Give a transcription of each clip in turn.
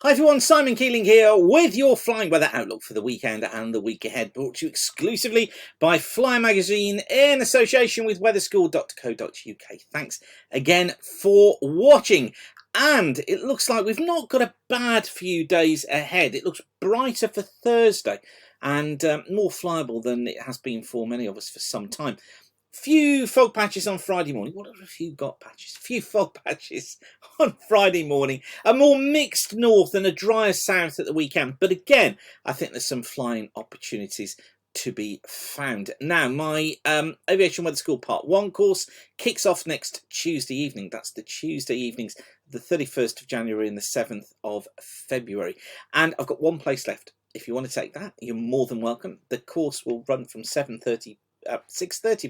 Hi everyone, Simon Keeling here with your flying weather outlook for the weekend and the week ahead, brought to you exclusively by Fly Magazine in association with weatherschool.co.uk. Thanks again for watching. And it looks like we've not got a bad few days ahead. It looks brighter for Thursday and more flyable than it has been for many of us for some time. Few fog patches on Friday morning. What have a few got patches? Few fog patches on Friday morning. A more mixed north and a drier south at the weekend. But again, I think there's some flying opportunities to be found. Now, my Aviation Weather School Part 1 course kicks off next Tuesday evening. That's the Tuesday evenings, the 31st of January and the 7th of February. And I've got one place left. If you want to take that, you're more than welcome. The course will run from 6:30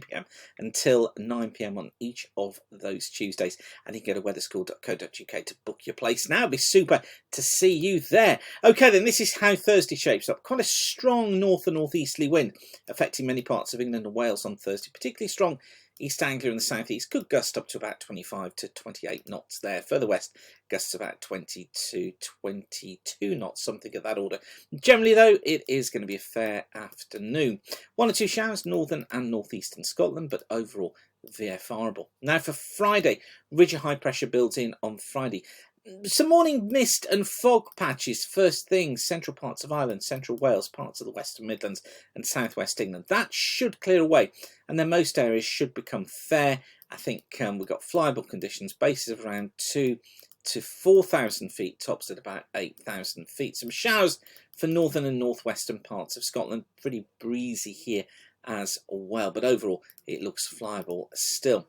p.m. until 9 p.m. on each of those Tuesdays, and you can go to weatherschool.co.uk to book your place now. It'd be super to see you there. Okay then, this is how Thursday shapes up. Quite a strong north and northeasterly wind affecting many parts of England and Wales on Thursday, particularly strong East Anglia in the southeast. Could gust up to about 25 to 28 knots there. Further west, gusts about 20 to 22 knots, something of that order. Generally, though, it is going to be a fair afternoon. One or two showers, northern and northeastern Scotland, but overall VFRable. Now for Friday, ridge of high pressure builds in on Friday. Some morning mist and fog patches first thing, central parts of Ireland, central Wales, parts of the Western Midlands and southwest England. That should clear away, and then most areas should become fair. I think we've got flyable conditions, bases of around 2 to 4,000 feet, tops at about 8,000 feet. Some showers for northern and northwestern parts of Scotland, pretty breezy here as well, but overall it looks flyable still.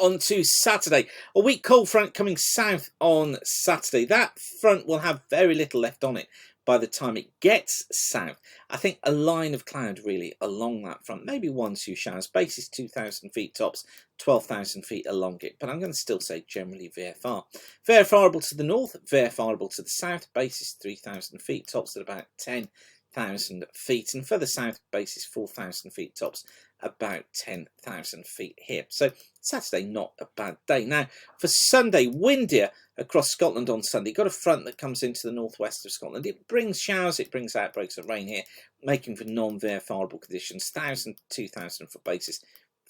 On to Saturday, a weak cold front coming south on Saturday. That front will have very little left on it by the time it gets south. I think a line of cloud really along that front, maybe 1-2 showers, bases 2,000 feet, tops 12,000 feet along it, but I'm going to still say generally VFR. VFRable to the north, VFRable to the south, bases 3,000 feet, tops at about 10,000 feet, and further south, bases 4,000 feet, tops about 10,000 feet here. So Saturday, not a bad day. Now for Sunday, windier across Scotland on Sunday. Got a front that comes into the northwest of Scotland. It brings showers, it brings outbreaks of rain here, making for non-VFRable conditions. 1,000 to 2,000 foot bases,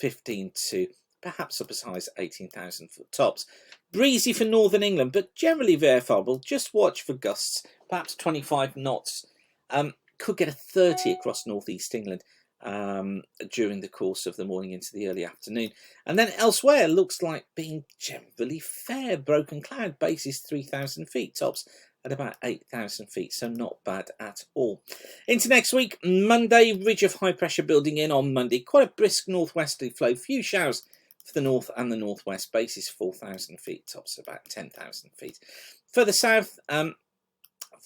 15 to perhaps up as high as 18,000 foot tops. Breezy for northern England, but generally VFRable. Just watch for gusts, perhaps 25 knots. Could get a 30 across northeast England during the course of the morning into the early afternoon. And then elsewhere looks like being generally fair. Broken cloud, bases 3,000 feet, tops at about 8,000 feet, so not bad at all. Into next week, Monday, ridge of high pressure building in on Monday. Quite a brisk northwesterly flow, few showers for the north and the northwest, bases 4,000 feet, tops about 10,000 feet. Further south,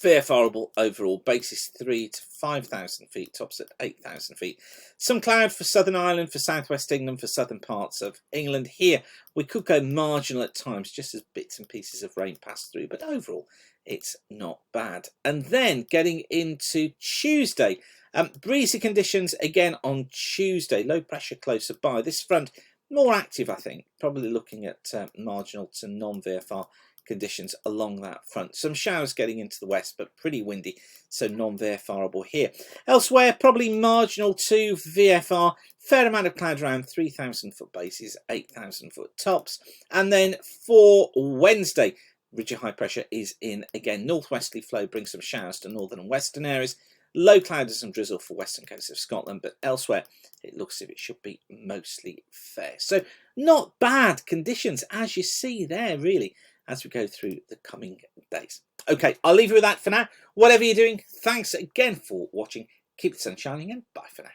VFRable overall, bases 3,000 to 5,000 feet, tops at 8,000 feet. Some cloud for southern Ireland, for southwest England, for southern parts of England. Here we could go marginal at times, just as bits and pieces of rain pass through, but overall it's not bad. And then getting into Tuesday, breezy conditions again on Tuesday, low pressure closer by. This front more active, I think, probably looking at marginal to non-VFR conditions along that front. Some showers getting into the west, but pretty windy, so non-VFRable here. Elsewhere, probably marginal to VFR, fair amount of cloud around 3,000 foot bases, 8,000 foot tops. And then for Wednesday, ridge of high pressure is in again. Northwesterly flow brings some showers to northern and western areas. Low cloud and some drizzle for western coast of Scotland, but elsewhere it looks as if it should be mostly fair. So not bad conditions, as you see there, really, as we go through the coming days. Okay, I'll leave you with that for now. Whatever you're doing, thanks again for watching. Keep the sun shining and bye for now.